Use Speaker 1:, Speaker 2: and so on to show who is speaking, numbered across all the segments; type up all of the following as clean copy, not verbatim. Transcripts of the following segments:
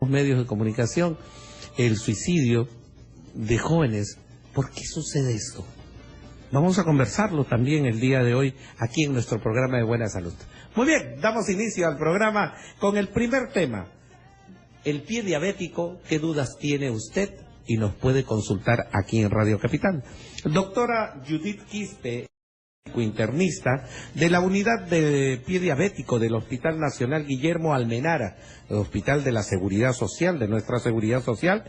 Speaker 1: medios de comunicación, el suicidio de jóvenes. ¿Por qué sucede esto? Vamos a conversarlo también el día de hoy aquí en nuestro programa de Buena Salud. Muy bien, damos inicio al programa con el primer tema. El pie diabético, ¿qué dudas tiene usted? Y nos puede consultar aquí en Radio Capital. Doctora Judith Quispe, internista de la unidad de pie diabético del Hospital Nacional Guillermo Almenara, el Hospital de la Seguridad Social, de nuestra Seguridad Social,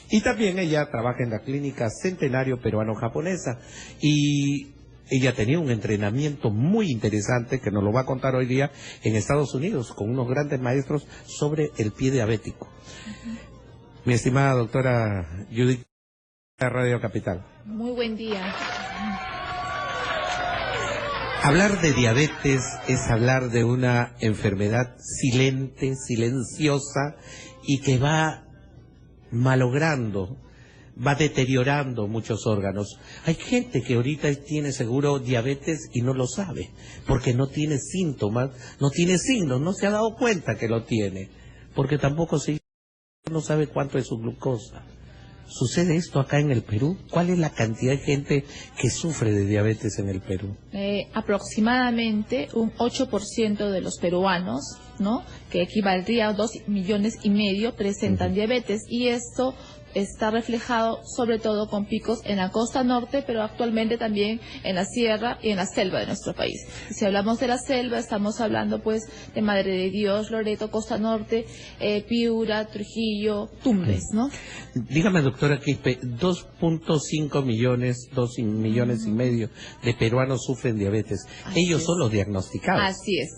Speaker 1: y también ella trabaja en la clínica Centenario Peruano-Japonesa, y ella tenía un entrenamiento muy interesante que nos lo va a contar hoy día en Estados Unidos con unos grandes maestros sobre el pie diabético. Mi estimada doctora Judith, Radio Capital.
Speaker 2: Muy buen día.
Speaker 1: Hablar de diabetes es hablar de una enfermedad silente, silenciosa y que va malogrando, va deteriorando muchos órganos. Hay gente que ahorita tiene seguro diabetes y no lo sabe, porque no tiene síntomas, no tiene signos, no se ha dado cuenta que lo tiene, porque tampoco no sabe cuánto es su glucosa. ¿Sucede esto acá en el Perú? ¿Cuál es la cantidad de gente que sufre de diabetes en el Perú?
Speaker 2: Aproximadamente un 8% de los peruanos, ¿no?, que equivaldría a 2,5 millones, presentan diabetes, y esto está reflejado sobre todo con picos en la costa norte, pero actualmente también en la sierra y en la selva de nuestro país. Y si hablamos de la selva, estamos hablando pues de Madre de Dios, Loreto, costa norte, Piura, Trujillo, Tumbes, ¿no?
Speaker 1: Dígame, doctora Quispe, 2.5 millones, 2 millones y medio de peruanos sufren diabetes. Ellos son los diagnosticados.
Speaker 2: Así es.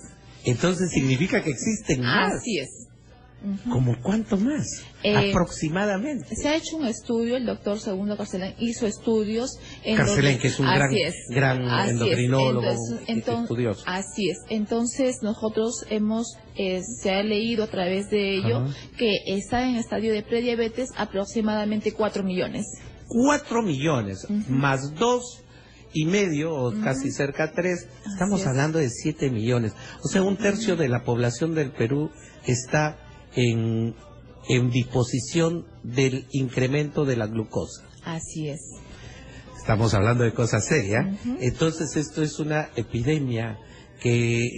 Speaker 1: Entonces significa que existen más.
Speaker 2: Así es.
Speaker 1: ¿Cómo cuánto más? Aproximadamente.
Speaker 2: Se ha hecho un estudio, el doctor Segundo Carcelén hizo estudios.
Speaker 1: Carcelén, que es un gran endocrinólogo, estudioso.
Speaker 2: Así es. Entonces nosotros se ha leído a través de ello que está en estadio de prediabetes aproximadamente 4 millones.
Speaker 1: 4 millones, más 2,5, o casi cerca a 3, estamos hablando de 7 millones. O sea, un tercio de la población del Perú está en disposición del incremento de la glucosa.
Speaker 2: Así es.
Speaker 1: Estamos hablando de cosas serias. Entonces esto es una epidemia que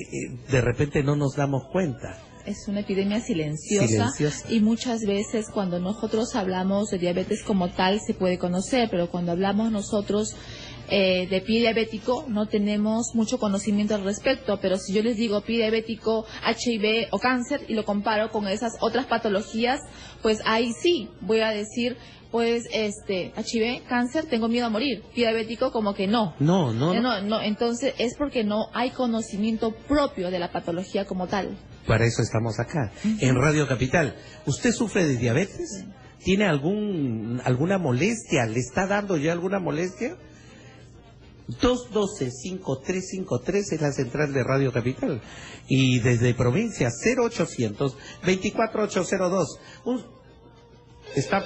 Speaker 1: de repente no nos damos cuenta.
Speaker 2: Es una epidemia silenciosa, y muchas veces cuando nosotros hablamos de diabetes como tal se puede conocer, pero cuando hablamos nosotros de pie diabético no tenemos mucho conocimiento al respecto. Pero si yo les digo pie diabético, HIV o cáncer y lo comparo con esas otras patologías, pues ahí sí voy a decir, pues HIV, cáncer, tengo miedo a morir. Pie diabético, como que no. No, entonces es porque no hay conocimiento propio de la patología como tal.
Speaker 1: Para eso estamos acá, en Radio Capital. ¿Usted sufre de diabetes? ¿Tiene alguna molestia? ¿Le está dando ya alguna molestia? 212-5353 es la central de Radio Capital. Y desde provincia, 0800-24802. Está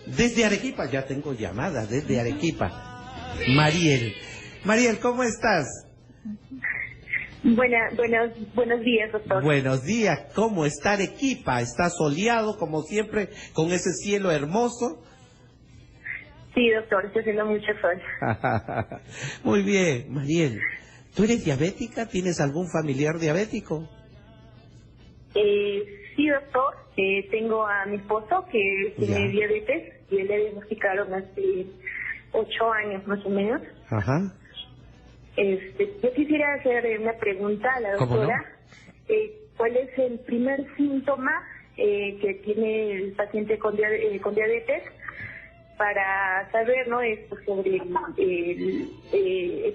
Speaker 1: desde Arequipa, ya tengo llamadas desde Arequipa. Mariel, ¿cómo estás?
Speaker 3: Buenos días, doctor.
Speaker 1: Buenos días, ¿cómo está Arequipa? ¿Está soleado como siempre, con ese cielo hermoso?
Speaker 3: Sí, doctor, está haciendo mucho sol.
Speaker 1: Muy bien, Mariel. ¿Tú eres diabética? ¿Tienes algún familiar diabético?
Speaker 3: Sí, doctor. Tengo a mi esposo que tiene diabetes y él le diagnosticaron hace 8 años más o menos. Yo quisiera hacer una pregunta a la doctora. ¿No? ¿Cuál es el primer síntoma que tiene el paciente con diabetes? Para saber, ¿no?, esto sobre el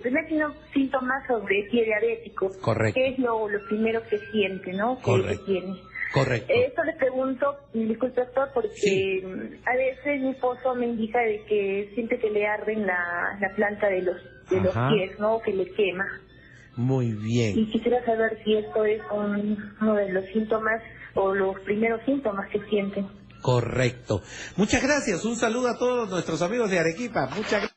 Speaker 3: primer síntoma sobre pie diabético.
Speaker 1: Correcto.
Speaker 3: ¿Qué es lo primero que siente, ¿no?, que tiene?
Speaker 1: Correcto.
Speaker 3: Esto le pregunto, disculpe, doctor, porque a veces mi esposo me indica de que siente que le arden la planta de los pies, ¿no?, que le quema.
Speaker 1: Muy bien.
Speaker 3: Y quisiera saber si esto es uno de los síntomas o los primeros síntomas que siente.
Speaker 1: Correcto. Muchas gracias. Un saludo a todos nuestros amigos de Arequipa. Muchas gracias.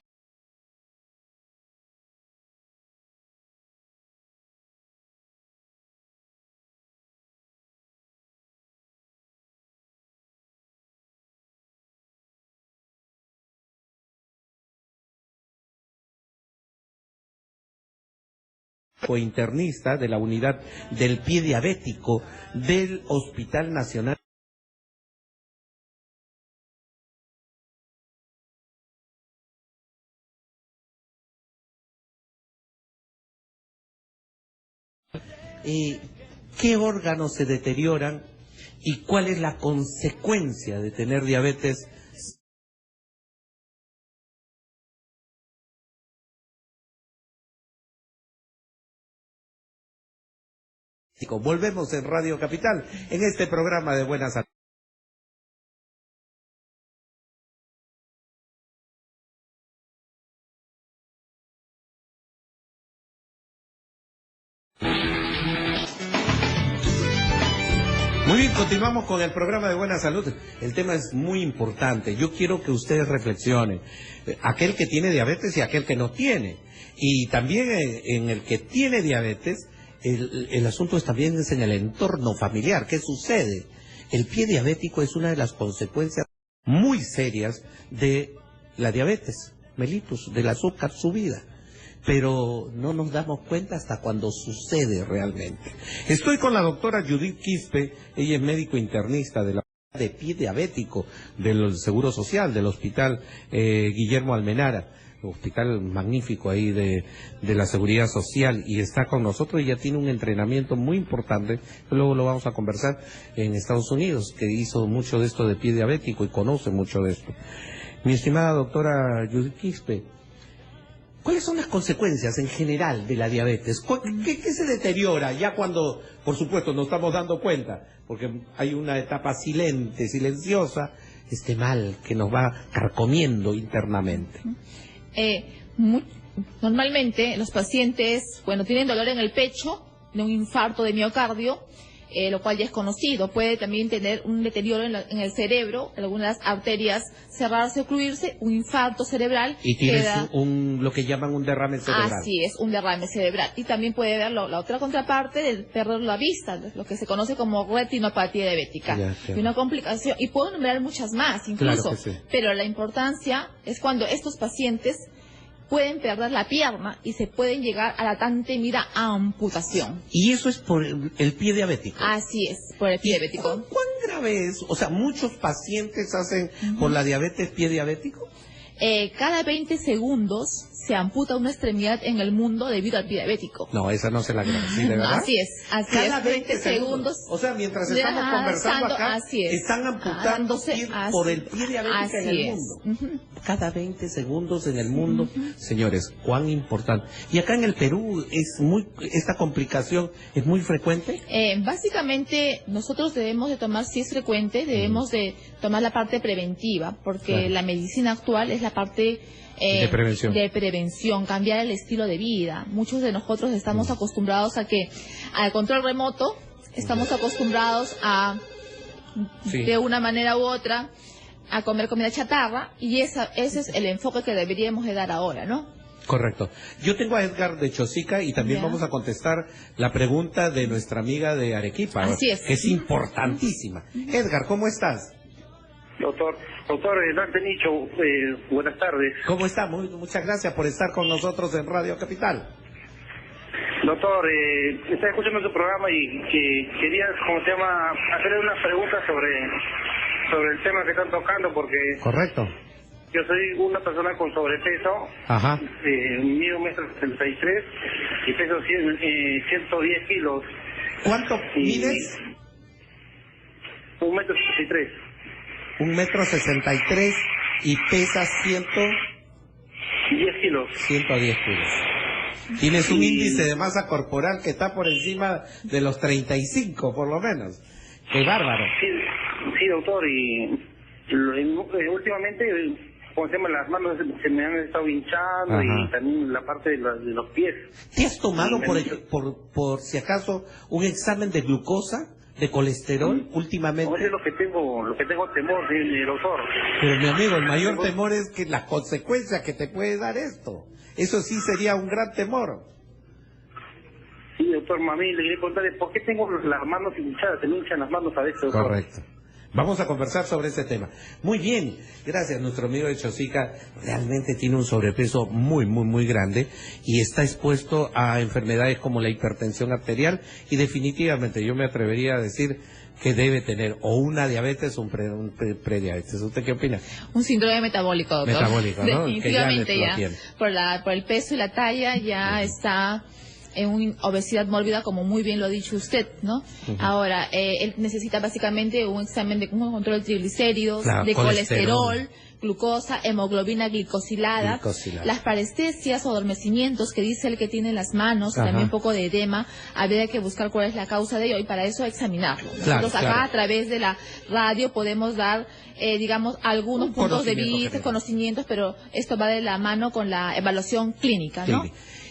Speaker 1: internista de la unidad del pie diabético del Hospital Nacional. ¿Qué órganos se deterioran y cuál es la consecuencia de tener diabetes? Volvemos en Radio Capital en este programa de Buena Salud. Muy bien, continuamos con el programa de Buena Salud. El tema es muy importante. Yo quiero que ustedes reflexionen. Aquel que tiene diabetes y aquel que no tiene. Y también en el que tiene diabetes, el asunto es también en el entorno familiar. ¿Qué sucede? El pie diabético es una de las consecuencias muy serias de la diabetes mellitus, del azúcar subida. Pero no nos damos cuenta hasta cuando sucede realmente. Estoy con la doctora Judith Quispe, ella es médico internista de la de pie diabético del Seguro Social, del Hospital Guillermo Almenara, hospital magnífico ahí de la Seguridad Social, y está con nosotros y ya tiene un entrenamiento muy importante, luego lo vamos a conversar, en Estados Unidos, que hizo mucho de esto de pie diabético y conoce mucho de esto. Mi estimada doctora Judith Quispe, ¿cuáles son las consecuencias en general de la diabetes? ¿Qué se deteriora ya cuando, por supuesto, nos estamos dando cuenta? Porque hay una etapa silenciosa, este mal que nos va carcomiendo internamente.
Speaker 2: Normalmente los pacientes, tienen dolor en el pecho, de un infarto de miocardio, lo cual ya es conocido. Puede también tener un deterioro en el cerebro, algunas arterias cerrarse, ocluirse, un infarto cerebral.
Speaker 1: Y tienes lo que llaman un derrame cerebral.
Speaker 2: Así es, un derrame cerebral. Y también puede haber la otra contraparte de perder la vista, lo que se conoce como retinopatía diabética. Y una complicación, y puedo nombrar muchas más incluso,
Speaker 1: claro que sí.
Speaker 2: Pero la importancia es cuando estos pacientes pueden perder la pierna y se pueden llegar a la tan temida amputación.
Speaker 1: ¿Y eso es por el pie diabético?
Speaker 2: Así es, por el pie diabético.
Speaker 1: ¿Cuán grave es? O sea, ¿muchos pacientes hacen por la diabetes pie diabético?
Speaker 2: Cada 20 segundos se amputa una extremidad en el mundo debido al pie diabético.
Speaker 1: No, esa no se la creo, ¿sí, de verdad?
Speaker 2: Así es.
Speaker 1: Cada 20 segundos. O sea, mientras estamos conversando acá, están amputándose por el pie diabético en el mundo. Cada 20 segundos en el mundo. Señores, cuán importante. ¿Y acá en el Perú esta complicación es muy frecuente?
Speaker 2: Básicamente, nosotros debemos de tomar, si es frecuente, debemos de tomar la parte preventiva, porque la medicina actual es la parte de prevención, cambiar el estilo de vida. Muchos de nosotros estamos acostumbrados al control remoto, estamos acostumbrados a, de una manera u otra, a comer comida chatarra, y ese es el enfoque que deberíamos de dar ahora, ¿no?
Speaker 1: Correcto. Yo tengo a Edgar de Chosica y también vamos a contestar la pregunta de nuestra amiga de Arequipa,
Speaker 2: Así es.
Speaker 1: Que es importantísima. Edgar, ¿cómo estás?
Speaker 4: Doctor Dante Nicho, buenas tardes.
Speaker 1: ¿Cómo está? Muchas gracias por estar con nosotros en Radio Capital.
Speaker 4: Doctor, estaba escuchando su programa y quería, hacerle unas preguntas sobre el tema que están tocando, porque...
Speaker 1: Correcto.
Speaker 4: Yo soy una persona con sobrepeso. Ajá. Mido 1,63 m y peso 110 kilos.
Speaker 1: ¿Cuánto mides?
Speaker 4: 1,63 m.
Speaker 1: 1,63 m y pesas
Speaker 4: 110 kilos.
Speaker 1: 110 kilos. Tienes un índice de masa corporal que está por encima de los 35, por lo menos. ¡Qué bárbaro!
Speaker 4: Sí, doctor, y últimamente, las manos se me han estado hinchando. Ajá. Y también la parte de los pies.
Speaker 1: ¿Te has tomado, por si acaso, un examen de glucosa? ¿De colesterol últimamente?
Speaker 4: No, es lo que tengo temor, doctor.
Speaker 1: Pero mi amigo, el mayor temor es que la consecuencia que te puede dar esto. Eso sí sería un gran temor.
Speaker 4: Sí, doctor, mami, le quería preguntarle, ¿por qué tengo las manos hinchadas? Se me hinchan las manos a veces, doctor.
Speaker 1: Correcto. Vamos a conversar sobre ese tema. Muy bien, gracias. Nuestro amigo de Chosica realmente tiene un sobrepeso muy grande y está expuesto a enfermedades como la hipertensión arterial y definitivamente yo me atrevería a decir que debe tener o una diabetes o un prediabetes. ¿Usted qué opina?
Speaker 2: Un síndrome metabólico, doctor.
Speaker 1: Metabólico, ¿no?
Speaker 2: Definitivamente ya por el peso y la talla ya está en una obesidad mórbida, como muy bien lo ha dicho usted, ¿no? Ahora, él necesita básicamente un examen de un control de triglicéridos, de colesterol, glucosa, hemoglobina glicosilada, las parestesias o adormecimientos que dice él que tiene en las manos, también un poco de edema, habría que buscar cuál es la causa de ello y para eso examinarlo. Nosotros acá a través de la radio podemos dar, digamos, algunos puntos de vista, conocimientos, pero esto va de la mano con la evaluación clínica, ¿no?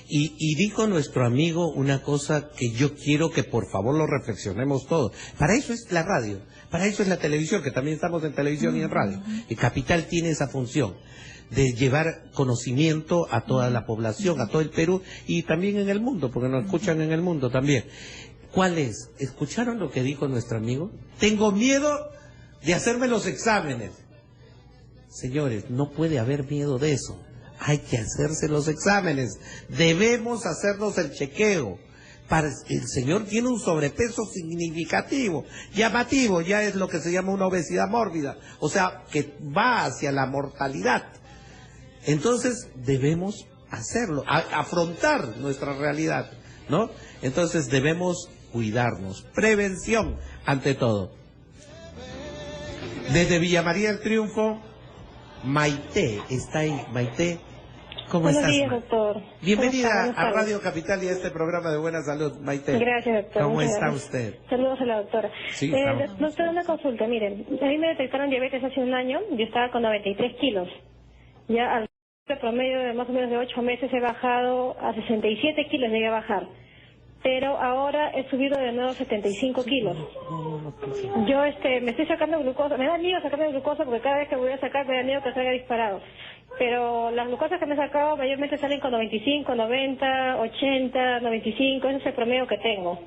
Speaker 1: Y dijo nuestro amigo una cosa que yo quiero que por favor lo reflexionemos todos. Para eso es la radio, para eso es la televisión, que también estamos en televisión y en radio. El Capital tiene esa función de llevar conocimiento a toda la población, a todo el Perú y también en el mundo, porque nos escuchan en el mundo también. ¿Cuál es? ¿Escucharon lo que dijo nuestro amigo? Tengo miedo de hacerme los exámenes. Señores, no puede haber miedo de eso. Hay que hacerse los exámenes, debemos hacernos el chequeo. El señor tiene un sobrepeso significativo, llamativo, ya es lo que se llama una obesidad mórbida, o sea, que va hacia la mortalidad. Entonces, debemos hacerlo, afrontar nuestra realidad, ¿no? Entonces, debemos cuidarnos, prevención ante todo. Desde Villa María del Triunfo, Maite está ahí. Maite, ¿cómo estás?
Speaker 5: Buenos días, doctor.
Speaker 1: Bienvenida a Radio Capital y a este programa de Buena Salud, Maite.
Speaker 5: Gracias, doctor.
Speaker 1: ¿Cómo está usted?
Speaker 5: Saludos a la doctora.
Speaker 1: Sí,
Speaker 5: doctora, una consulta. Miren, a mí me detectaron diabetes hace un año. Yo estaba con 93 kilos. Ya al promedio de más o menos de 8 meses he bajado a 67 kilos, llegué a bajar. Pero ahora he subido de nuevo 75 kilos. Yo me estoy sacando glucosa, me da miedo sacarme glucosa porque cada vez que voy a sacar me da miedo que salga disparado. Pero las glucosas que me he sacado mayormente salen con 95, 90, 80, 95, ese es el promedio que tengo.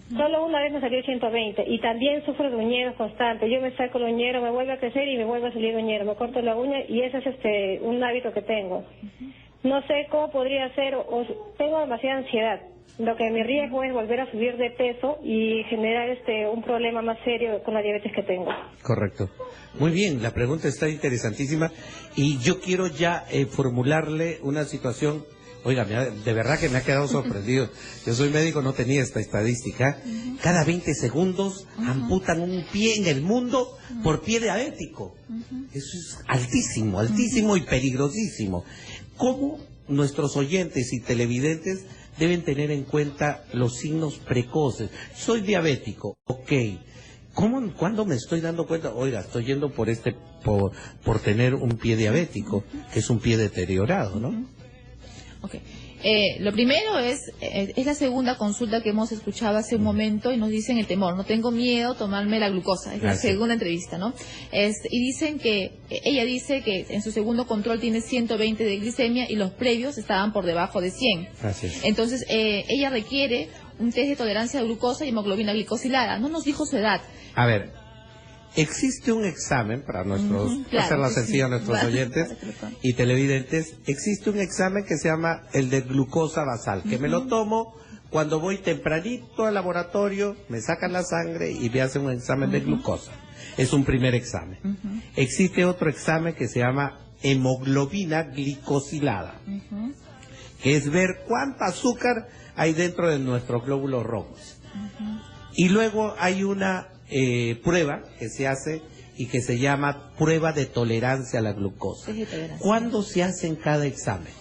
Speaker 5: Solo una vez me salió 120 y también sufro de uñeros constantes. Yo me saco el uñero, me vuelve a crecer y me vuelve a salir uñero. Me corto la uña y ese es un hábito que tengo. No sé cómo podría ser, o tengo demasiada ansiedad. Lo que mi riesgo es volver a subir de peso y generar un problema más serio con la diabetes que tengo.
Speaker 1: Correcto. Muy bien, la pregunta está interesantísima y yo quiero ya formularle una situación. Oiga, de verdad que me ha quedado sorprendido. Yo soy médico, no tenía esta estadística. Cada 20 segundos amputan un pie en el mundo por pie diabético. Eso es altísimo, altísimo y peligrosísimo. ¿Cómo nuestros oyentes y televidentes deben tener en cuenta los signos precoces? Soy diabético, ok. ¿Cuándo me estoy dando cuenta? Oiga, estoy yendo por tener un pie diabético, que es un pie deteriorado, ¿no?
Speaker 2: Okay. Lo primero es la segunda consulta que hemos escuchado hace un momento y nos dicen el temor, no tengo miedo tomarme la glucosa, es la segunda entrevista, ¿no? Y dicen ella dice que en su segundo control tiene 120 de glicemia y los previos estaban por debajo de 100.
Speaker 1: Gracias.
Speaker 2: Entonces, ella requiere un test de tolerancia de glucosa y hemoglobina glicosilada, no nos dijo su edad.
Speaker 1: A ver, existe un examen para nuestros, hacerlo sencillo a nuestros oyentes y televidentes, existe un examen que se llama el de glucosa basal, que me lo tomo cuando voy tempranito al laboratorio, me sacan la sangre y me hacen un examen de glucosa. Es un primer examen. Existe otro examen que se llama hemoglobina glicosilada, que es ver cuánta azúcar hay dentro de nuestros glóbulos rojos. Y luego hay una prueba que se hace y que se llama prueba de tolerancia a la glucosa. ¿Cuándo se hace en cada examen?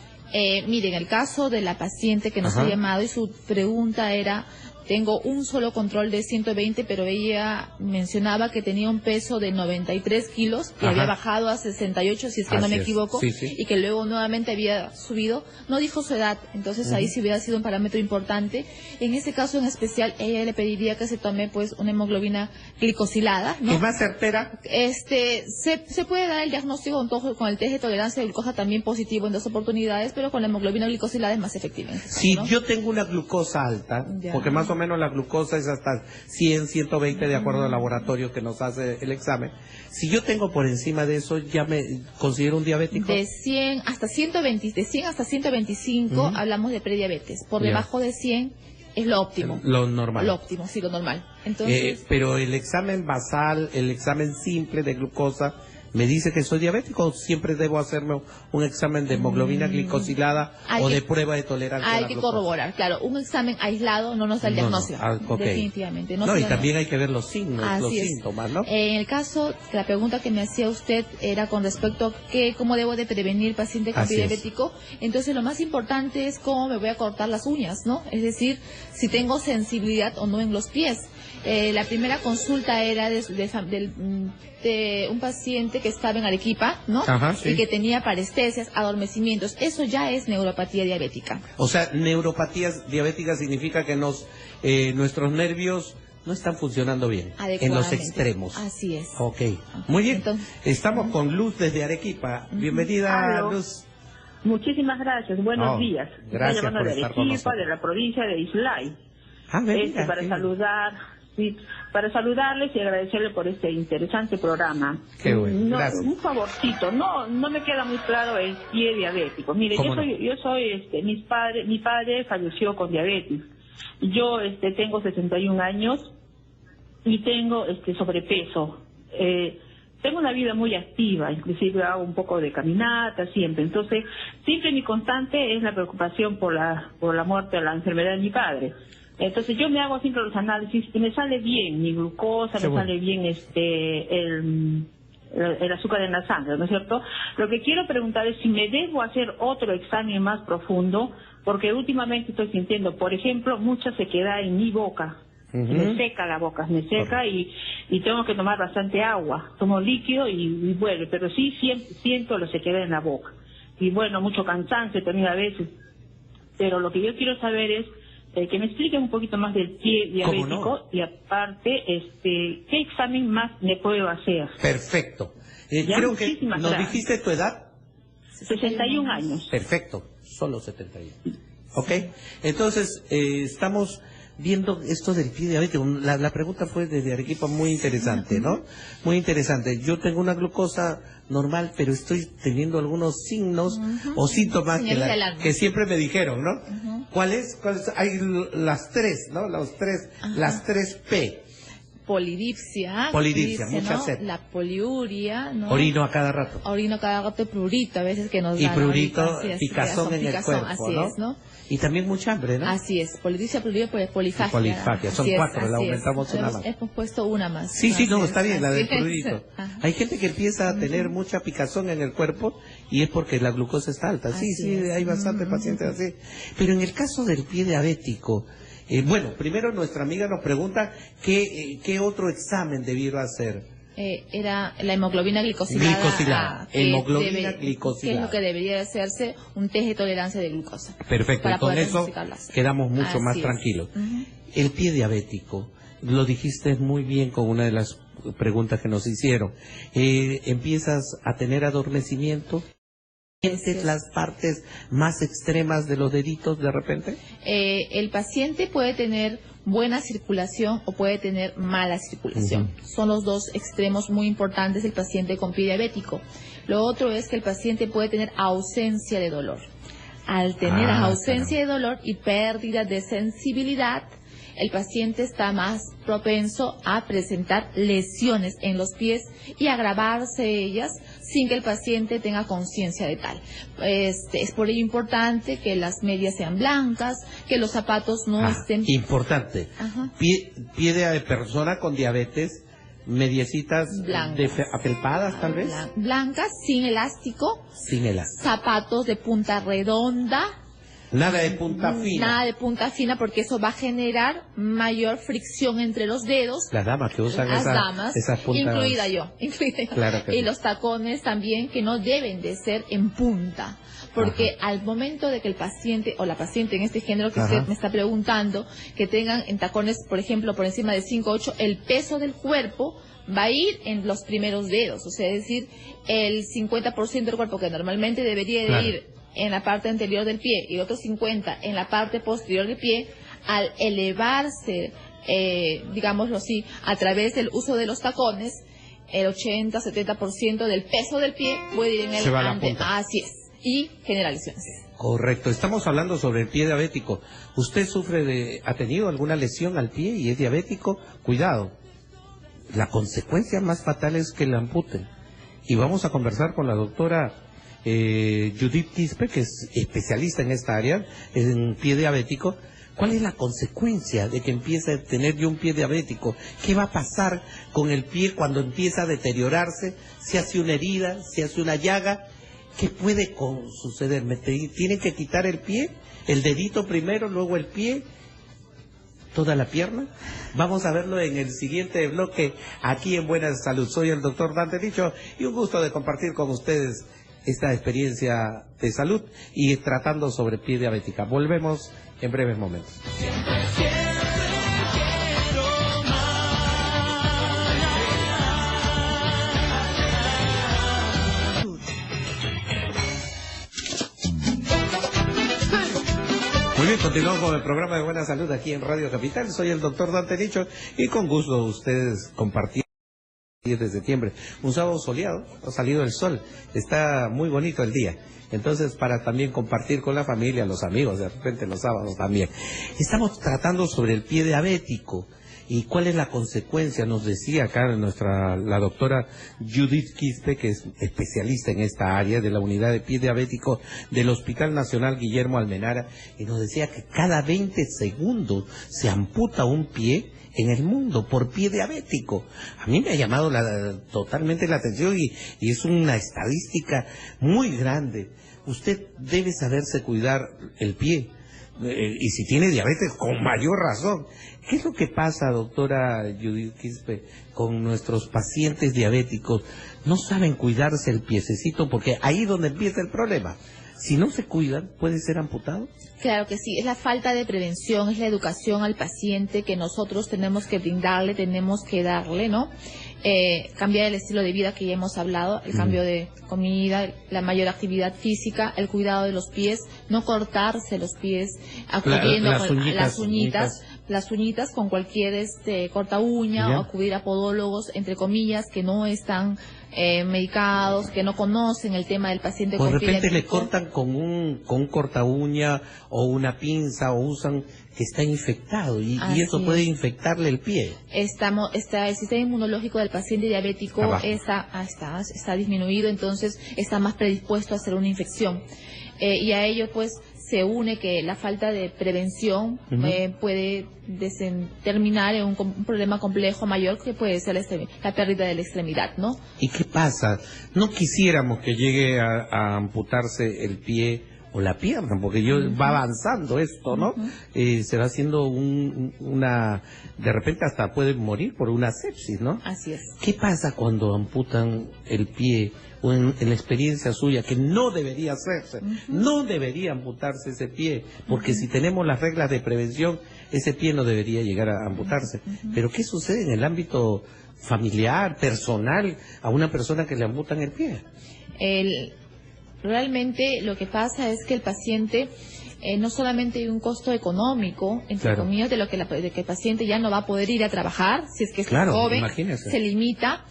Speaker 2: Miren, el caso de la paciente que nos ha llamado y su pregunta era, tengo un solo control de 120, pero ella mencionaba que tenía un peso de 93 kilos y había bajado a 68, si es que no me equivoco, y que luego nuevamente había subido. No dijo su edad, entonces ahí sí hubiera sido un parámetro importante. En ese caso en especial, ella le pediría que se tome pues una hemoglobina glicosilada, ¿no?
Speaker 1: ¿Es más certera?
Speaker 2: Se puede dar el diagnóstico con el test de tolerancia de glucosa también positivo en 2 oportunidades, pero con la hemoglobina glicosilada es más efectiva.
Speaker 1: Si yo tengo una glucosa alta, porque más o o menos la glucosa es hasta 100, 120 de acuerdo al laboratorio que nos hace el examen. Si yo tengo por encima de eso, ¿ya me considero un diabético?
Speaker 2: De 100 hasta 125 hablamos de prediabetes. Por debajo de 100 es lo óptimo.
Speaker 1: Lo normal.
Speaker 2: Lo óptimo, sí, lo normal. Entonces,
Speaker 1: pero el examen basal, el examen simple de glucosa, ¿me dice que soy diabético o siempre debo hacerme un examen de hemoglobina glicosilada o de prueba de tolerancia a la
Speaker 2: glucosa? Hay que corroborar, claro. Un examen aislado no nos da el diagnóstico. Definitivamente.
Speaker 1: No, y también hay que ver los signos, los síntomas, ¿no?
Speaker 2: En el caso, la pregunta que me hacía usted era con respecto a cómo debo de prevenir paciente con pie diabético. Entonces, lo más importante es cómo me voy a cortar las uñas, ¿no? Es decir, si tengo sensibilidad o no en los pies. La primera consulta era de un paciente que estaba en Arequipa, ¿no?
Speaker 1: Ajá, sí.
Speaker 2: Y que tenía parestesias, adormecimientos. Eso ya es neuropatía diabética.
Speaker 1: O sea, neuropatías diabéticas significa que nuestros nervios no están funcionando bien en los extremos.
Speaker 2: Así es.
Speaker 1: Ok, muy bien. Entonces, estamos con Luz desde Arequipa. Bienvenida, Luz.
Speaker 6: Muchísimas gracias. Buenos días.
Speaker 1: Gracias
Speaker 6: Estoy llamando
Speaker 1: por
Speaker 6: de
Speaker 1: estar con
Speaker 6: Arequipa,
Speaker 1: nosotros.
Speaker 6: de la provincia de Islay. Para saludarles y agradecerles por este interesante programa.
Speaker 1: Qué bueno, gracias.
Speaker 6: Un favorcito, no me queda muy claro el pie diabético. Mire, yo soy mi padre falleció con diabetes. Yo tengo 61 años y tengo sobrepeso. Tengo una vida muy activa, inclusive hago un poco de caminata siempre. Entonces, siempre mi constante es la preocupación por la muerte o la enfermedad de mi padre. Entonces yo me hago siempre los análisis y me sale bien mi glucosa, sale bien el azúcar en la sangre, ¿no es cierto? Lo que quiero preguntar es si me debo hacer otro examen más profundo, porque últimamente estoy sintiendo, por ejemplo, mucha sequedad en mi boca. Me seca la boca, y tengo que tomar bastante agua. Tomo líquido y vuelve, pero sí siento la sequedad en la boca. Y bueno, mucho cansancio también a veces. Pero lo que yo quiero saber es que me explique un poquito más del pie diabético y aparte, ¿qué examen más me puedo hacer?
Speaker 1: Perfecto. Creo que nos dijiste tu edad.
Speaker 6: 61 años.
Speaker 1: Perfecto, solo 71. Ok, entonces estamos viendo esto del pie diabético. La pregunta fue desde Arequipa muy interesante, ¿no? Muy interesante. Yo tengo una glucosa normal, pero estoy teniendo algunos signos o síntomas que siempre me dijeron, ¿no? ¿Cuáles? Hay las tres, ¿no? Las tres P.
Speaker 2: Polidipsia,
Speaker 1: mucha sed.
Speaker 2: La poliuria, ¿no?
Speaker 1: Orino a cada rato.
Speaker 2: Prurito, a veces que nos da.
Speaker 1: Y prurito, picazón en el cuerpo,
Speaker 2: así
Speaker 1: ¿no?
Speaker 2: es, ¿no?
Speaker 1: Y también mucha hambre, ¿no?
Speaker 2: Así es, polidipsia, pruridia, polifagia.
Speaker 1: Polifagia, son 4, la aumentamos una más.
Speaker 2: Hemos puesto una más.
Speaker 1: Sí, está bien, la del prurito. Hay gente que empieza a tener mucha picazón en el cuerpo y es porque la glucosa está alta. Sí, hay bastantes pacientes así. Pero en el caso del pie diabético, primero nuestra amiga nos pregunta qué otro examen debiera hacer.
Speaker 2: Era la hemoglobina glicosilada.
Speaker 1: Hemoglobina glicosilada.
Speaker 2: ¿Qué es lo que debería hacerse? Un test de tolerancia de glucosa.
Speaker 1: Perfecto, y con eso quedamos mucho más tranquilos. El pie diabético, lo dijiste muy bien con una de las preguntas que nos hicieron. ¿Empiezas a tener adormecimiento? ¿Sientes las partes más extremas de los deditos de repente? El
Speaker 2: paciente puede tener buena circulación o puede tener mala circulación. Son los dos extremos muy importantes del paciente con pie diabético. Lo otro es que el paciente puede tener ausencia de dolor. Al tener ausencia de dolor y pérdida de sensibilidad, el paciente está más propenso a presentar lesiones en los pies y agravarse ellas sin que el paciente tenga conciencia de tal. Es por ello importante que las medias sean blancas, que los zapatos no estén...
Speaker 1: Importante. Pie de persona con diabetes, mediecitas afelpadas tal vez.
Speaker 2: Blancas, sin elástico. Zapatos de punta redonda.
Speaker 1: Nada de punta fina.
Speaker 2: Nada de punta fina porque eso va a generar mayor fricción entre los dedos.
Speaker 1: Las damas que usan esas puntas.
Speaker 2: Incluida yo.
Speaker 1: Claro que
Speaker 2: y los tacones también que no deben de ser en punta. Porque al momento de que el paciente o la paciente en este género que usted me está preguntando, que tengan en tacones, por ejemplo, por encima de 5 o 8, el peso del cuerpo va a ir en los primeros dedos. O sea, es decir, el 50% del cuerpo que normalmente debería de ir en la parte anterior del pie y el otro 50 en la parte posterior del pie, al elevarse, digámoslo así, a través del uso de los tacones, el 80-70% del peso del pie puede ir en el ante. Así es. Y generalizaciones.
Speaker 1: Correcto. Estamos hablando sobre el pie diabético. ¿Usted ha tenido alguna lesión al pie y es diabético? Cuidado. La consecuencia más fatal es que le amputen. Y vamos a conversar con la doctora Judith Quispe, que es especialista en esta área, en pie diabético. ¿Cuál es la consecuencia de que empiece a tener yo un pie diabético? ¿Qué va a pasar con el pie cuando empieza a deteriorarse? ¿Se hace una herida? ¿Se hace una llaga? ¿Qué puede suceder? ¿Me tienen que quitar el pie? ¿El dedito primero, luego el pie? ¿Toda la pierna? Vamos a verlo en el siguiente bloque aquí en Buena Salud. Soy el doctor Dante Licho y un gusto de compartir con ustedes esta experiencia de salud y tratando sobre pie diabética. Volvemos en breves momentos. Muy bien, continuamos con el programa de Buena Salud aquí en Radio Capital. Soy el doctor Dante Licho y con gusto ustedes compartir 10 de septiembre, un sábado soleado, ha salido el sol, está muy bonito el día. Entonces, para también compartir con la familia, los amigos, de repente los sábados también. Estamos tratando sobre el pie diabético y cuál es la consecuencia, nos decía acá la doctora Judith Quispe, que es especialista en esta área de la unidad de pie diabético del Hospital Nacional Guillermo Almenara, y nos decía que cada 20 segundos se amputa un pie en el mundo por pie diabético. A mí me ha llamado totalmente la atención y es una estadística muy grande. Usted debe saberse cuidar el pie. Y si tiene diabetes, con mayor razón. ¿Qué es lo que pasa, doctora Judith Quispe, con nuestros pacientes diabéticos? No saben cuidarse el piececito porque ahí es donde empieza el problema. Si no se cuidan, ¿puede ser amputado?
Speaker 2: Claro que sí, es la falta de prevención, es la educación al paciente que nosotros tenemos que brindarle, tenemos que darle, ¿no? Cambiar el estilo de vida que ya hemos hablado, el cambio de comida, la mayor actividad física, el cuidado de los pies, no cortarse los pies, acudiendo con las uñitas con cualquier corta uña, o acudir a podólogos, entre comillas, que no están medicados, que no conocen el tema del paciente.
Speaker 1: Por repente le cortan con un corta uña o una pinza o usan que está infectado y eso puede infectarle el pie. El
Speaker 2: sistema inmunológico del paciente diabético está disminuido, entonces está más predispuesto a hacer una infección. Y a ello pues se une que la falta de prevención puede terminar en un problema complejo mayor que puede ser la pérdida de la extremidad, ¿no?
Speaker 1: ¿Y qué pasa? No quisiéramos que llegue a amputarse el pie o la pierna, porque va avanzando esto, ¿no? Se va haciendo de repente hasta puede morir por una sepsis, ¿no?
Speaker 2: Así es.
Speaker 1: ¿Qué pasa cuando amputan el pie? O en la experiencia suya, que no debería hacerse, no debería amputarse ese pie, porque si tenemos las reglas de prevención, ese pie no debería llegar a amputarse. Pero ¿qué sucede en el ámbito familiar, personal, a una persona que le amputan el pie?
Speaker 2: Realmente lo que pasa es que el paciente no solamente hay un costo económico, entre comillas, de que el paciente ya no va a poder ir a trabajar, si es que es joven,
Speaker 1: imagínese.
Speaker 2: Se limita.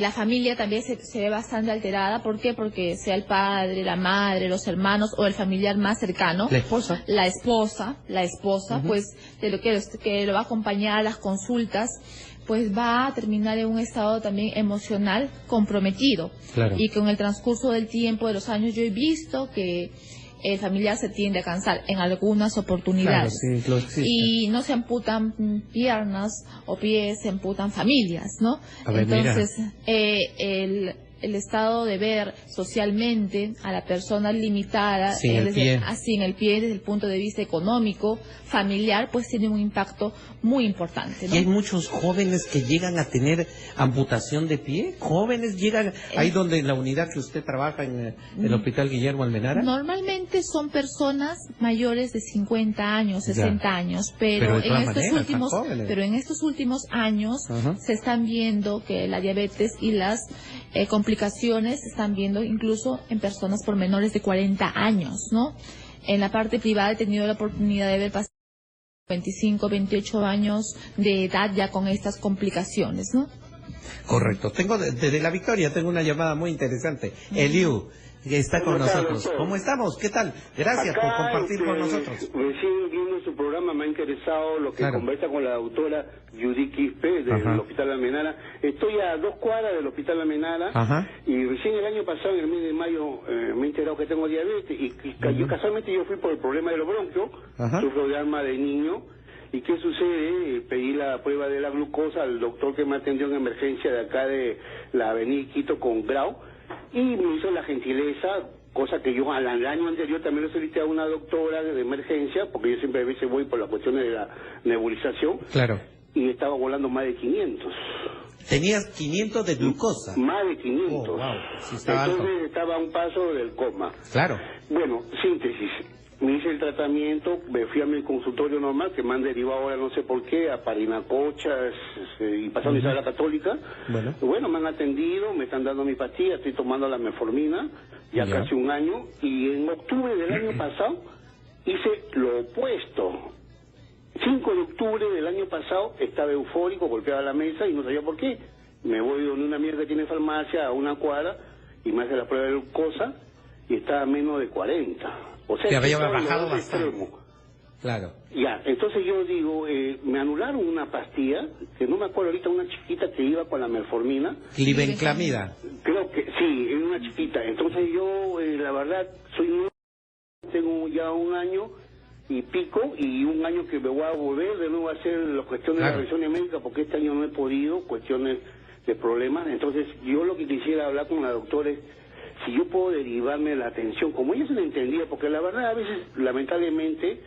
Speaker 2: La familia también se ve bastante alterada. ¿Por qué? Porque sea el padre, la madre, los hermanos o el familiar más cercano. La esposa, pues, de lo que lo va a acompañar a las consultas, pues va a terminar en un estado también emocional comprometido. Claro. Y con el transcurso del tiempo, de los años, yo he visto que el familiar se tiende a cansar en algunas oportunidades.
Speaker 1: Claro, sí,
Speaker 2: y no se amputan piernas o pies, se amputan familias, ¿no? Entonces, el estado de ver socialmente a la persona limitada
Speaker 1: sin el pie
Speaker 2: desde el punto de vista económico, familiar, pues tiene un impacto muy importante, ¿no?
Speaker 1: Y hay muchos jóvenes que llegan a tener amputación de pie. Jóvenes llegan ahí donde en la unidad que usted trabaja en el Hospital Guillermo Almenara.
Speaker 2: Normalmente son personas mayores de 50 años, 60 años, pero en estos últimos años se están viendo que la diabetes y las complicaciones se están viendo incluso en personas por menores de 40 años, ¿no? En la parte privada he tenido la oportunidad de ver pacientes 25, 28 años de edad ya con estas complicaciones, ¿no?
Speaker 1: Correcto. Tengo desde La Victoria, tengo una llamada muy interesante. Eliu, que está con nosotros. ¿Cómo estamos? ¿Qué tal? Gracias por compartir con nosotros.
Speaker 7: Recién viendo su programa me ha interesado lo que conversa con la doctora Judith Quispe del Hospital Almenara. Estoy a 2 cuadras del Hospital Almenara y recién el año pasado, en el mes de mayo, me he enterado que tengo diabetes y yo casualmente yo fui por el problema de los bronquios, sufro de asma de niño. ¿Y qué sucede? Pedí la prueba de la glucosa al doctor que me atendió en emergencia de acá de la avenida Quito con Grau y me hizo la gentileza, cosa que yo al año anterior también lo solicité a una doctora de emergencia, porque yo siempre a veces voy por las cuestiones de la nebulización.
Speaker 1: Claro.
Speaker 7: Y estaba volando más de 500.
Speaker 1: ¿Tenías 500 de glucosa?
Speaker 7: Más de 500.
Speaker 1: Oh, wow. Sí, estaba
Speaker 7: entonces
Speaker 1: alto.
Speaker 7: Estaba a un paso del coma.
Speaker 1: Claro.
Speaker 7: Bueno, síntesis. Me hice el tratamiento, me fui a mi consultorio normal, que me han derivado ahora no sé por qué, a Parinacochas y pasando a la Católica. Bueno, me han atendido, me están dando mi pastilla, estoy tomando la metformina ya casi un año, y en octubre del año pasado hice lo opuesto. 5 de octubre del año pasado estaba eufórico, golpeaba la mesa y no sabía por qué. Me voy donde una amiga que tiene farmacia a una cuadra y me hace la prueba de glucosa y estaba a menos de 40. O sea,
Speaker 1: que había bajado bastante. Claro.
Speaker 7: Ya, entonces yo digo, me anularon una pastilla, que no me acuerdo ahorita, una chiquita que iba con la metformina.
Speaker 1: Glibenclamida.
Speaker 7: Creo que sí, es una chiquita. Entonces yo, la verdad, soy nuevo, tengo ya un año y pico, y un año que me voy a volver de nuevo a hacer las cuestiones de la revisión médica, porque este año no he podido, cuestiones de problemas. Entonces yo lo que quisiera hablar con la doctora es si yo puedo derivarme la atención, como ella se la entendía, porque la verdad a veces, lamentablemente,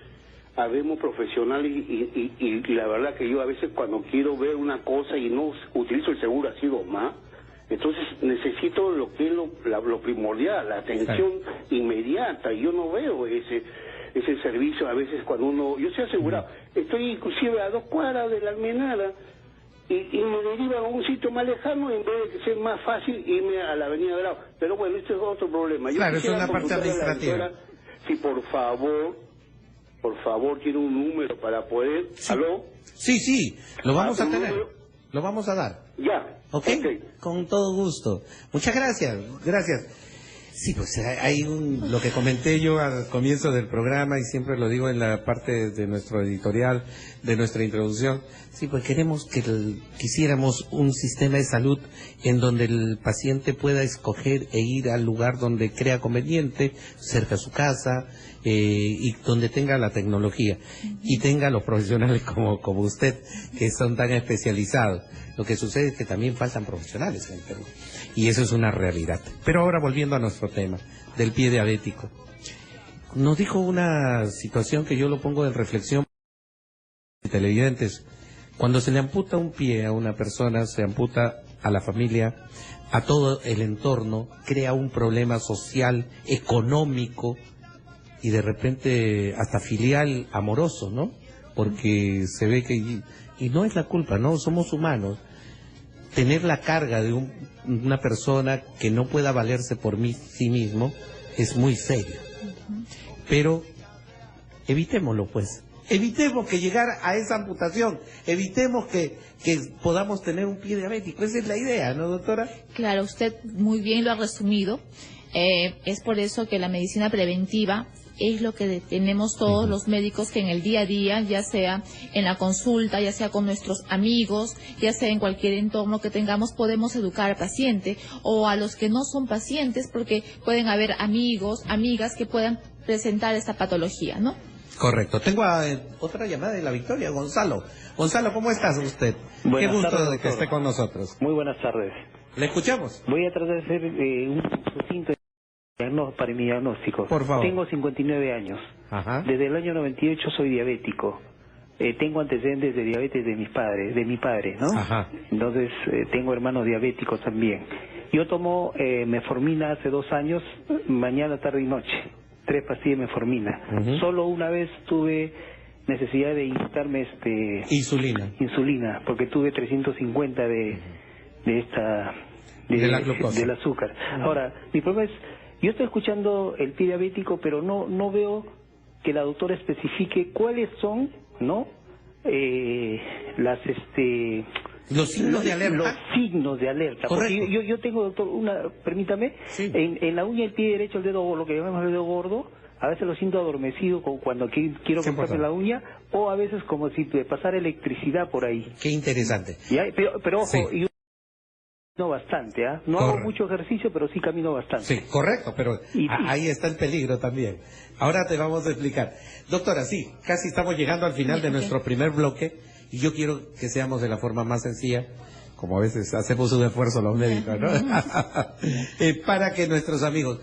Speaker 7: habemos profesionales y la verdad que yo a veces cuando quiero ver una cosa y no utilizo el seguro así más, entonces necesito lo que es lo primordial, la atención inmediata, y yo no veo ese servicio a veces cuando uno, yo estoy asegurado, estoy inclusive a 2 cuadras de la Almenara, y me derivan a un sitio más lejano en vez de que sea más fácil irme a la avenida Grau. Pero bueno, este es otro problema. Yo
Speaker 1: claro, es una parte administrativa.
Speaker 7: Si por favor, tiene un número para poder...
Speaker 1: Sí.
Speaker 7: ¿Aló?
Speaker 1: Sí, lo vamos a tener. Número? Lo vamos a dar.
Speaker 7: Ya.
Speaker 1: ¿Okay? Con todo gusto. Muchas gracias. Sí, pues hay lo que comenté yo al comienzo del programa y siempre lo digo en la parte de nuestro editorial, de nuestra introducción. Sí, pues quisiéramos un sistema de salud en donde el paciente pueda escoger e ir al lugar donde crea conveniente, cerca a su casa, y donde tenga la tecnología y tenga los profesionales como usted, que son tan especializados. Lo que sucede es que también faltan profesionales en el Perú, y eso es una realidad. Pero ahora volviendo a nuestro tema del pie diabético, nos dijo una situación que yo lo pongo de reflexión, televidentes. Cuando se le amputa un pie a una persona, se amputa a la familia, a todo el entorno, crea un problema social, económico y de repente hasta filial, amoroso, ¿no? Porque se ve que, y no es la culpa, ¿no? Somos humanos. Tener la carga de una persona que no pueda valerse por sí mismo es muy serio. Pero evitémoslo, pues. Evitemos que llegar a esa amputación, evitemos que podamos tener un pie diabético. Esa es la idea, ¿no, doctora?
Speaker 2: Claro, usted muy bien lo ha resumido. Es por eso que la medicina preventiva es lo que tenemos todos los médicos, que en el día a día, ya sea en la consulta, ya sea con nuestros amigos, ya sea en cualquier entorno que tengamos, podemos educar al paciente o a los que no son pacientes, porque pueden haber amigos, amigas que puedan presentar esta patología, ¿no?
Speaker 1: Correcto. Tengo otra llamada de La Victoria, Gonzalo. Gonzalo, ¿cómo estás usted?
Speaker 8: Buenas
Speaker 1: Qué gusto
Speaker 8: tardes,
Speaker 1: de que esté con nosotros.
Speaker 8: Muy buenas tardes.
Speaker 1: ¿Le escuchamos?
Speaker 8: Voy a tratar de hacer un sucinto para mi diagnóstico.
Speaker 1: Por favor.
Speaker 8: Tengo 59 años.
Speaker 1: Ajá.
Speaker 8: Desde el año 98 soy diabético. Tengo antecedentes de diabetes de mi padre, ¿no?
Speaker 1: Ajá.
Speaker 8: Entonces tengo hermanos diabéticos también. Yo tomo metformina hace 2 años, mañana, tarde y noche. 3 pastillas de metformina. Solo una vez tuve necesidad de inyectarme insulina, porque tuve 350 de
Speaker 1: la glucosa,
Speaker 8: del azúcar. Ahora, mi problema es, yo estoy escuchando el pie diabético, pero no veo que la doctora especifique cuáles son ¿no?
Speaker 1: Los signos de alerta.
Speaker 8: Los signos de alerta.
Speaker 1: Correcto.
Speaker 8: Porque yo tengo, doctor, permítame,
Speaker 1: sí.
Speaker 8: En la uña del pie derecho, el dedo, lo que llamamos el dedo gordo, a veces lo siento adormecido cuando quiero cortarme la uña, o a veces como si pasara electricidad por ahí.
Speaker 1: Qué interesante.
Speaker 8: ¿Ya? Pero ojo,
Speaker 1: sí.
Speaker 8: yo camino bastante, ¿eh? No hago mucho ejercicio, pero sí camino bastante.
Speaker 1: Sí, correcto, pero ahí está el peligro también. Ahora te vamos a explicar. Doctora, sí, casi estamos llegando al final de nuestro primer bloque, y yo quiero que seamos de la forma más sencilla, como a veces hacemos un esfuerzo los médicos, ¿no? Para que nuestros amigos,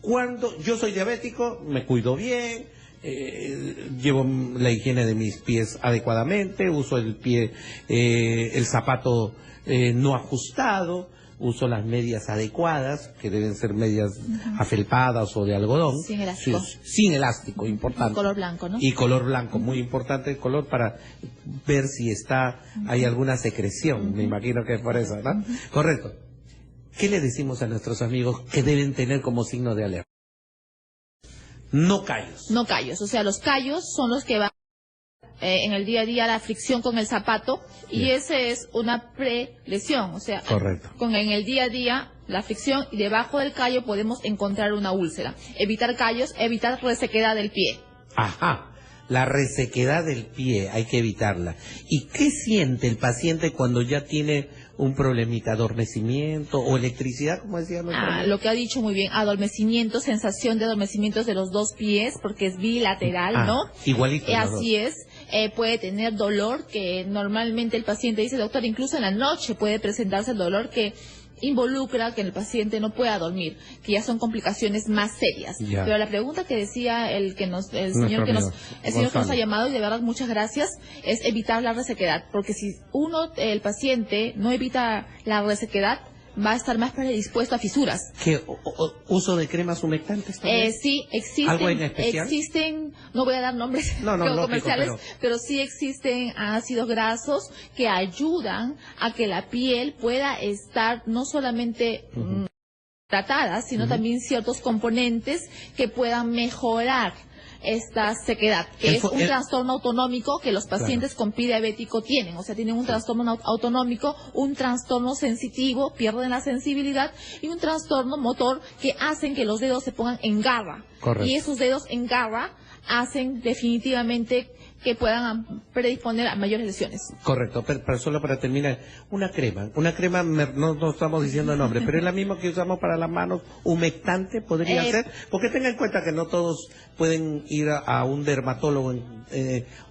Speaker 1: cuando yo soy diabético, me cuido bien, llevo la higiene de mis pies adecuadamente, uso el zapato no ajustado, uso las medias adecuadas, que deben ser medias afelpadas o de algodón.
Speaker 2: Sin elástico.
Speaker 1: Sin elástico, importante.
Speaker 2: Y color blanco, ¿no?
Speaker 1: Y color blanco, muy importante el color para ver si hay alguna secreción, me imagino que es por eso, ¿no? Correcto. ¿Qué le decimos a nuestros amigos que deben tener como signo de alerta? No callos.
Speaker 2: No callos, o sea, los callos son los que van en el día a día la fricción con el zapato, y ese es una prelesión, o sea,
Speaker 1: correcto.
Speaker 2: En el día a día la fricción, y debajo del callo podemos encontrar una úlcera. Evitar callos, evitar resequedad del pie.
Speaker 1: Ajá, la resequedad del pie hay que evitarla. ¿Y qué siente el paciente cuando ya tiene un problemita, adormecimiento o electricidad, como decía
Speaker 2: lo que ha dicho muy bien, adormecimiento, sensación de adormecimientos de los dos pies, porque es bilateral, ¿no?
Speaker 1: Igualito.
Speaker 2: Así es. Puede tener dolor, que normalmente el paciente dice, doctor, incluso en la noche puede presentarse el dolor que involucra que el paciente no pueda dormir, que ya son complicaciones más serias.
Speaker 1: Ya.
Speaker 2: Pero la pregunta que decía el señor que nos ha llamado, y de verdad muchas gracias, es evitar la resequedad, porque si el paciente no evita la resequedad, va a estar más predispuesto a fisuras.
Speaker 1: ¿Qué uso de cremas humectantes también?
Speaker 2: Sí, existen.
Speaker 1: ¿Algo en especial?
Speaker 2: Existen, no voy a dar nombres comerciales, pero sí existen ácidos grasos que ayudan a que la piel pueda estar no solamente tratada, sino también ciertos componentes que puedan mejorar esta sequedad, que es un trastorno autonómico que los pacientes con pie diabético tienen. O sea, tienen un trastorno autonómico, un trastorno sensitivo, pierden la sensibilidad, y un trastorno motor que hacen que los dedos se pongan en garra.
Speaker 1: Correcto.
Speaker 2: Y esos dedos en garra hacen definitivamente que puedan predisponer a mayores lesiones.
Speaker 1: Correcto, pero solo para terminar, una crema, no estamos diciendo el nombre, pero es la misma que usamos para las manos, humectante podría ser, porque tenga en cuenta que no todos pueden ir a un dermatólogo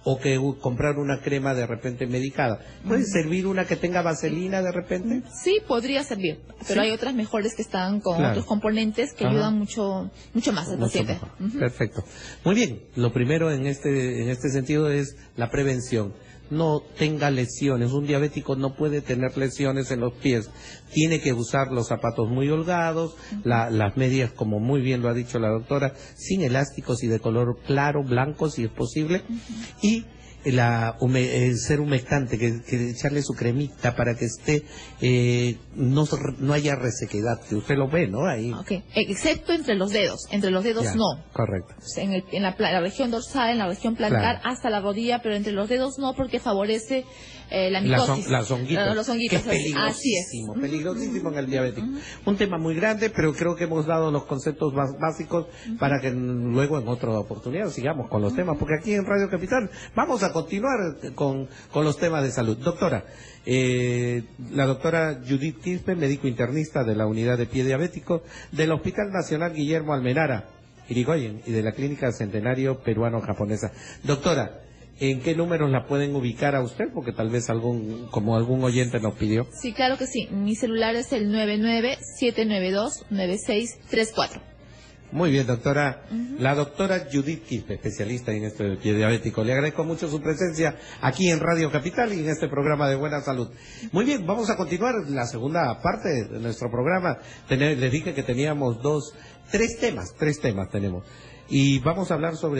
Speaker 1: o que comprar una crema de repente medicada. ¿Puede servir una que tenga vaselina de repente?
Speaker 2: Sí, podría servir, pero hay otras mejores que están con otros componentes que ayudan mucho más al paciente.
Speaker 1: Perfecto. Muy bien, lo primero en este sentido es la prevención. No tenga lesiones. Un diabético no puede tener lesiones en los pies. Tiene que usar los zapatos muy holgados, las medias, como muy bien lo ha dicho la doctora, sin elásticos y de color claro, blanco si es posible, y ser humectante, que echarle su cremita para que no haya resequedad, que usted lo ve, ¿no? Ahí.
Speaker 2: Okay. Excepto entre los dedos no.
Speaker 1: Correcto.
Speaker 2: En la región dorsal, en la región plantar, hasta la rodilla, pero entre los dedos no, porque favorece la micosis.
Speaker 1: Los honguitos.
Speaker 2: Que es
Speaker 1: peligrosísimo, peligrosísimo en el diabético. Un tema muy grande, pero creo que hemos dado los conceptos básicos para que luego en otra oportunidad sigamos con los temas, porque aquí en Radio Capital vamos a continuar con los temas de salud. Doctora, la doctora Judith Quispe, médico internista de la Unidad de Pie Diabético del Hospital Nacional Guillermo Almenara, Irigoyen, y de la Clínica Centenario Peruano-Japonesa. Doctora, ¿en qué números la pueden ubicar a usted? Porque tal vez algún oyente nos pidió.
Speaker 2: Sí, claro que sí. Mi celular es el 99-792-9634.
Speaker 1: Muy bien, doctora. La doctora Judith Quispe, especialista en esto del pie diabético. Le agradezco mucho su presencia aquí en Radio Capital y en este programa de Buena Salud. Muy bien, vamos a continuar la segunda parte de nuestro programa. Les dije que teníamos tres temas tenemos. Y vamos a hablar sobre